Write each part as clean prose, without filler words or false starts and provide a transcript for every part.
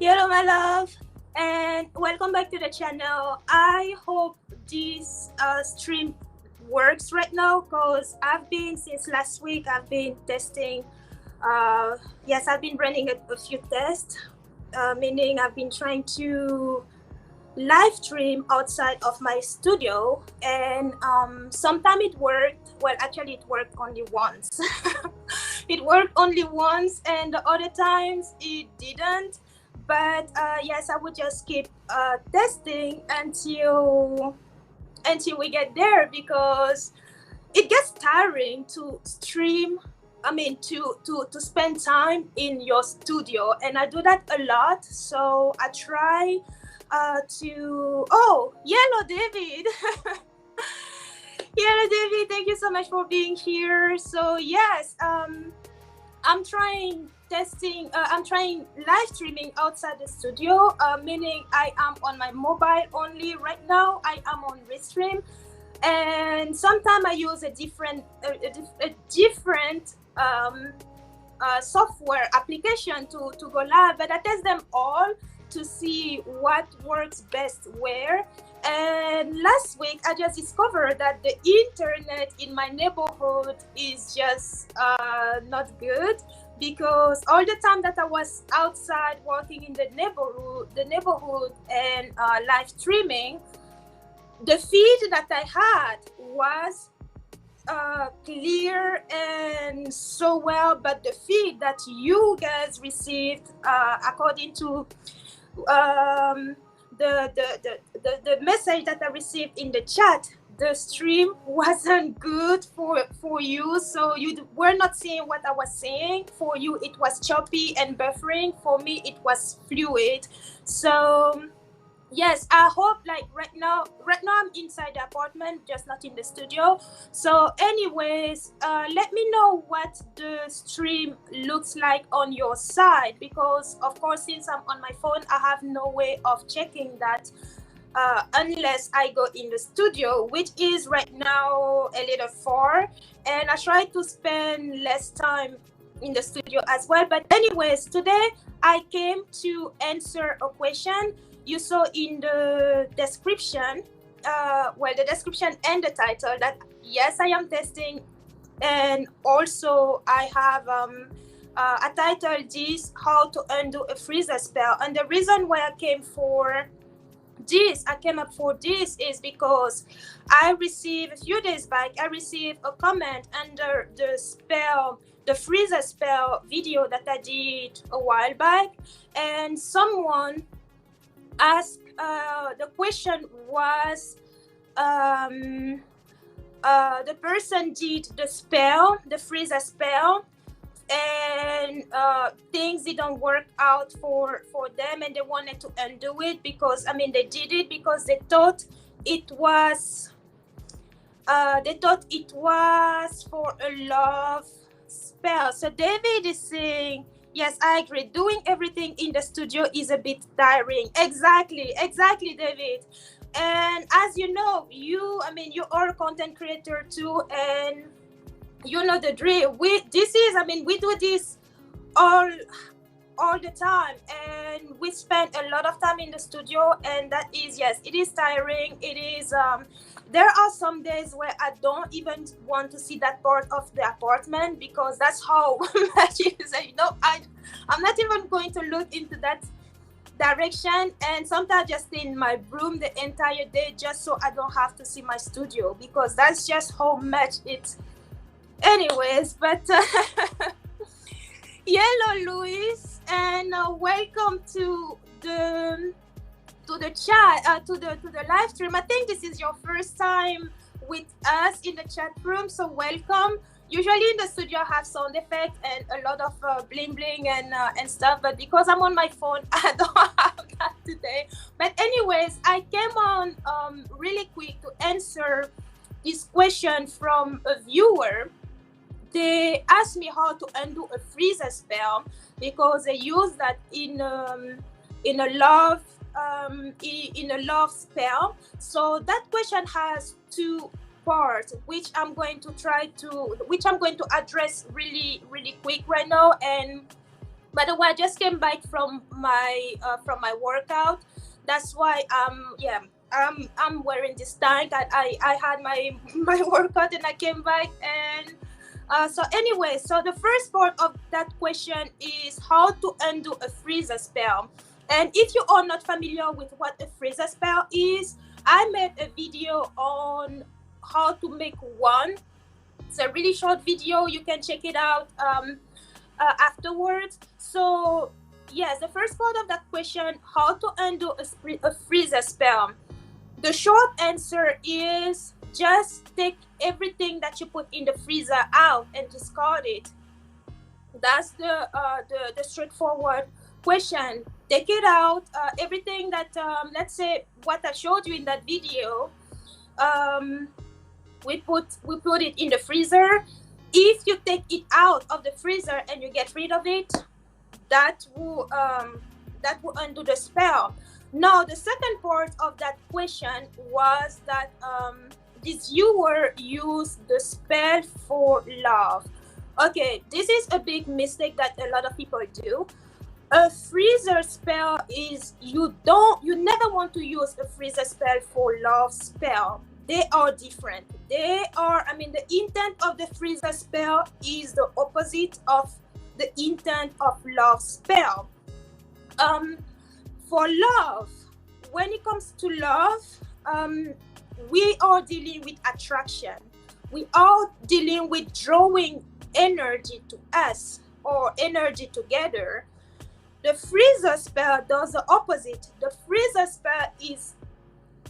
Hello, my love, and welcome back to the channel. I hope this stream works right now because I've been since last week. I've been testing. Yes, I've been running a few tests, meaning I've been trying to live stream outside of my studio, and sometimes it worked. Well, actually, it worked only once. It worked only once, and the other times it didn't. But yes, I would just keep testing until we get there because it gets tiring to stream. I mean, to spend time in your studio, and I do that a lot. So I try to. Oh, yellow David. Yellow David, thank you so much for being here. So yes, I'm trying testing. I'm trying live streaming outside the studio, meaning I am on my mobile only right now. I am on Restream, and sometimes I use a different software application to go live, but I test them all to see what works best where. And last week, I just discovered that the internet in my neighborhood is just not good because all the time that I was outside working in the neighborhood and live streaming, the feed that I had was clear and so well, but the feed that you guys received, according to the message that I received in the chat, the stream wasn't good for you, so you were not seeing what I was saying. For you, it was choppy and buffering. For me, it was fluid. So yes, I hope like right now I'm inside the apartment, just not in the studio. So anyways, let me know what the stream looks like on your side, because of course, since I'm on my phone, I have no way of checking that unless I go in the studio, which is right now a little far, and I try to spend less time in the studio as well. But anyways, today I came to answer a question you saw in the description. Well, the description and the title, that yes, I am testing, and also I have a title this, how to undo a freezer spell. And the reason why I came up for this is because I received a few days back, I received a comment under the freezer spell video that I did a while back, and someone asked, the question was, the person did the freezer spell, and things didn't work out for them, and they wanted to undo it because they did it because they thought it was for a love spell. So David is saying, yes, I agree, doing everything in the studio is a bit tiring. Exactly, David. And as you know, you are a content creator too, and you know the drill. We do this all the time, and we spend a lot of time in the studio, and that is, yes, it is tiring. It is there are some days where I don't even want to see that part of the apartment because that's how much it is. I'm not even going to look into that direction, and sometimes I just stay in my room the entire day just so I don't have to see my studio, because that's just how much it's. Anyways, but hello, Luis, and welcome to the chat, to the live stream. I think this is your first time with us in the chat room, so welcome. Usually in the studio I have sound effects and a lot of bling bling and stuff, but because I'm on my phone, I don't have that today. But anyways, I came on really quick to answer this question from a viewer. They asked me how to undo a freezer spell because they use that in a love spell. So that question has two parts, which I'm going to address really quick right now. And By the way, I just came back from my workout. That's why I'm wearing this tank. I had my my workout and I came back and so anyway, so the first part of that question is how to undo a freezer spell. And if you are not familiar with what a freezer spell is, I made a video on how to make one. It's a really short video. You can check it out afterwards. So yes, the first part of that question, how to undo a freezer spell. The short answer is just take everything that you put in the freezer out and discard it. That's the straightforward question. Take it out. Everything that let's say what I showed you in that video. We put it in the freezer. If you take it out of the freezer and you get rid of it, that will undo the spell. Now, the second part of that question was that this viewer used the spell for love. Okay, this is a big mistake that a lot of people do. A freezer spell is you never want to use a freezer spell for love spell. They are different. The intent of the freezer spell is the opposite of the intent of love spell. For love, when it comes to love, we are dealing with attraction. We are dealing with drawing energy to us or energy together. The freezer spell does the opposite. The freezer spell is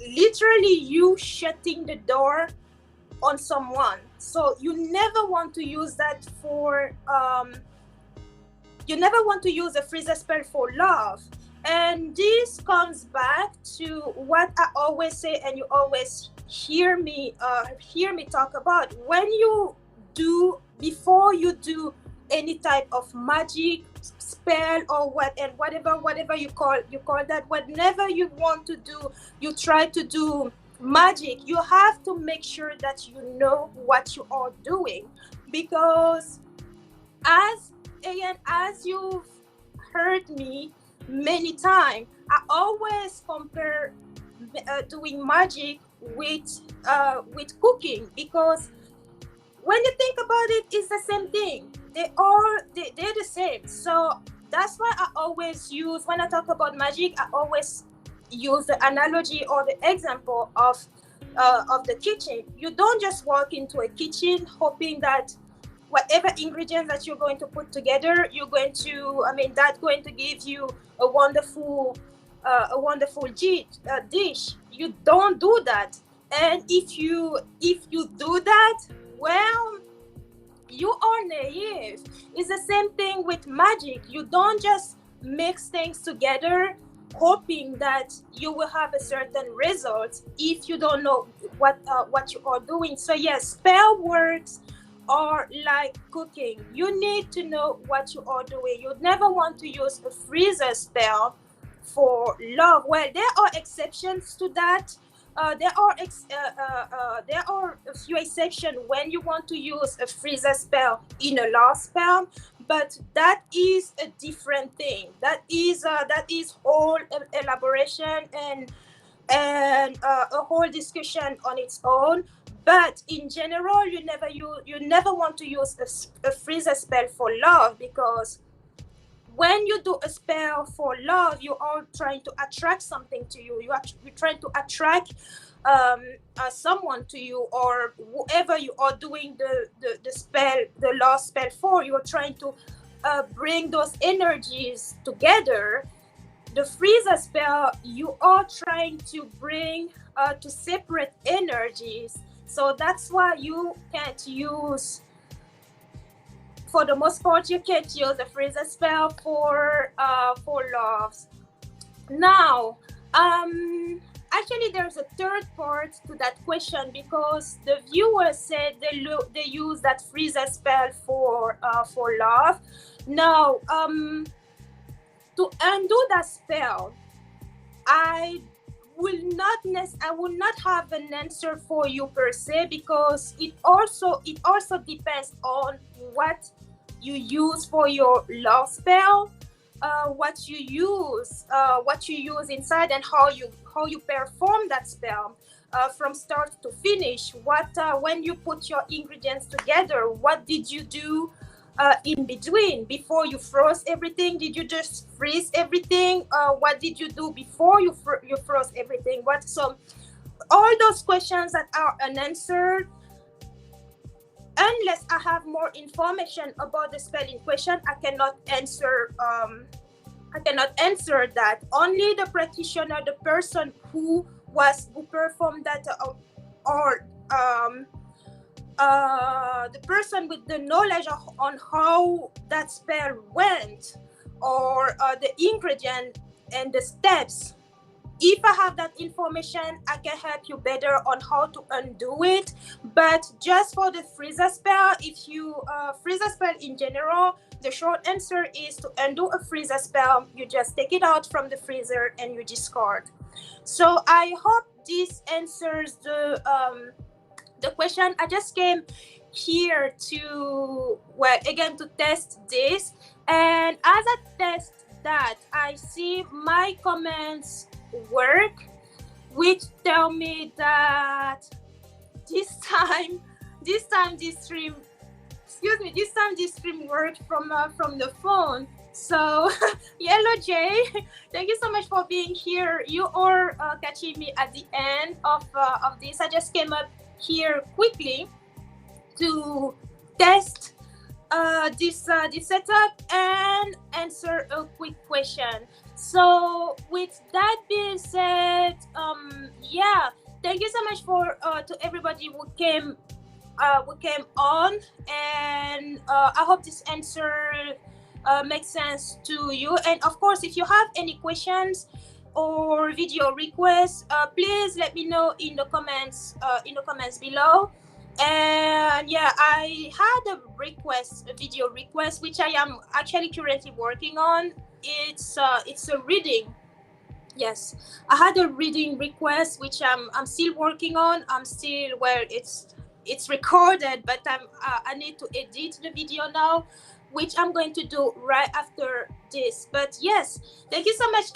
literally you shutting the door on someone. So you never want to use that for you never want to use a freezer spell for love. And this comes back to what I always say, and you always hear me talk about. When you do, before you do any type of magic spell or whatever you call that, whatever you want to do, you try to do magic, you have to make sure that you know what you are doing, because as you've heard me many times, I always compare doing magic with cooking, because when you think about it, it's the same thing. They're the same. So that's why I always use, when I talk about magic, I always use the analogy or the example of the kitchen. You don't just walk into a kitchen hoping that whatever ingredients that you're going to put together, that's going to give you a wonderful dish. You don't do that. And if you do that, well, you are naive. It's the same thing with magic. You don't just mix things together hoping that you will have a certain result if you don't know what you are doing. So yes, spell works are like cooking. You need to know what you are doing. You never want to use a freezer spell for love. Well, there are exceptions to that. There are a few exceptions when you want to use a freezer spell in a love spell, but that is a different thing. That is whole elaboration and a whole discussion on its own. But in general, you never want to use a freezer spell for love, because when you do a spell for love, you are trying to attract something to you. You're trying to attract someone to you, or whoever you are doing the spell, the love spell for. You're trying to bring those energies together. The freezer spell, you are trying to bring to separate energies. So that's why you can't use, for the most part, you can't use a freezer spell for loves. Now, actually, there's a third part to that question, because the viewer said they use that freezer spell for love. Now, to undo that spell, I will not have an answer for you per se, because it also depends on what you use for your love spell, what you use inside, and how you perform that spell from start to finish. What when you put your ingredients together, what did you do in between? Before you froze everything, did you just freeze everything? What did you do before you froze everything? So all those questions that are unanswered, unless I have more information about the spelling question, I cannot answer. I cannot answer that. Only the practitioner, the person who performed that, or the person with the knowledge on how that spell went, or the ingredient and the steps. If I have that information, I can help you better on how to undo it. But just for the freezer spell, if you freezer spell in general, the short answer is to undo a freezer spell. You just take it out from the freezer and you discard. So I hope this answers the question. I just came here to, well, again, to test this, and as I test that, I see my comments work, which tell me that this time this stream worked from the phone. So Yellow Jay, thank you so much for being here. You are catching me at the end of this. I just came up here quickly to test this setup and answer a quick question. So with that being said, yeah, thank you so much for to everybody who came on, and I hope this answer makes sense to you. And of course, if you have any questions or video requests, please let me know in the comments below. And yeah, I had a video request, which I am actually currently working on. It's a reading. Yes, I had a reading request, which I'm still working on. I'm still, well, it's recorded, but I need to edit the video now, which I'm going to do right after this. But yes, thank you so much,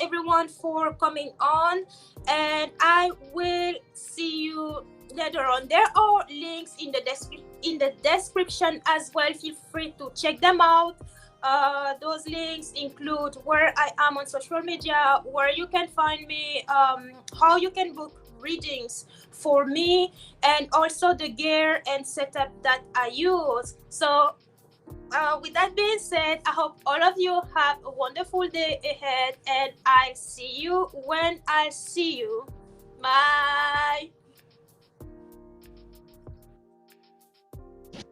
everyone, for coming on, and I will see you later on. There are links in the description as well. Feel free to check them out. Those links include where I am on social media, where you can find me, how you can book readings for me, and also the gear and setup that I use. So with that being said, I hope all of you have a wonderful day ahead, and I'll see you when I see you. Bye.